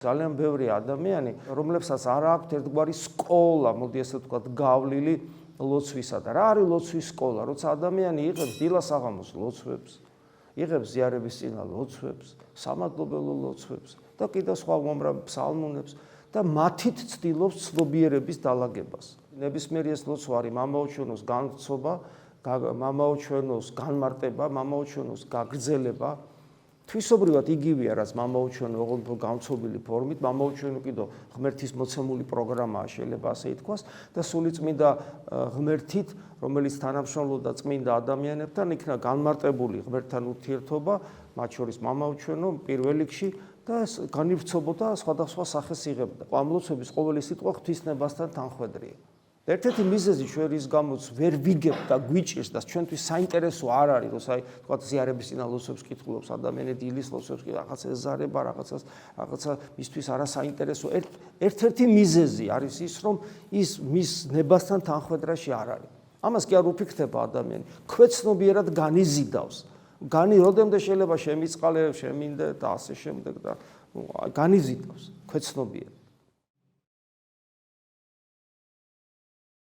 ძალიან ბევრი ადამიანი, რომლებსაც არ აქვთ ერთგვარი სკოლა, მოდი ასე ვთქვათ, გავლილი ლოცვისა და რა არის ლოცვის სკოლა, როცა ადამიანი იღებს დილა-საღამოს ლოცვებს, იღებს ზიარების წინა ლოცვებს, სამადლობელო ლოცვებს და კიდევ სხვა უამრავ ფსალმუნებს და მათით ცდილობს ცნობიერების დალაგებას. ნებისმიერი ეს ლოცვა არის მამაოჩვენოს განცობა, მამაოჩვენოს განმარტება, მამაოჩვენოს გაგრძელება. Თვისობრივად იგივეა, რაც მამაოჩვენო ოღონდ განცობილი ფორმით, მამაოჩვენო კიდო ღმერთის მოცემული პროგრამაა, შეიძლება ასე ითქვას და სულიწმინდა ღმერთით, რომელიც თანამშრომლობდა წმინდა ადამიანებთან, იქნა განმარტებული ღმერთთან ურთიერთობა, მათ შორის მამაოჩვენო პირველ რიგში და განივრცობოდა სხვადასხვა სახეს იღებდა. ამ ლოცვების ყოველი სიტყვა ღვთისნებასთან თანხვედრია. ერთ-ერთი მიზეზი ჩვენ რის გამოც ვერ ვიგებთ და გვიჭირს და ჩვენთვის საინტერესო არ არის, რომ თქვა ზიარების წინა ლოცვებს კითხულობს ადამიანი, დილის ლოცვებს კი რაღაცა ეზარება, რაღაცა მისთვის არასაინტერესო. ერთ-ერთი მიზეზი არის ის, რომ ის მის ნებასთან თანხვედრაში არ არის. ამას კი არ უფიქრდება ადამიანი, ქვეცნობიერად განიზიდავს. როდემდე შეიძლება შემიწყალე, შემინდე და ასე შემდეგ და განიზიდავს ქვეცნობიერად.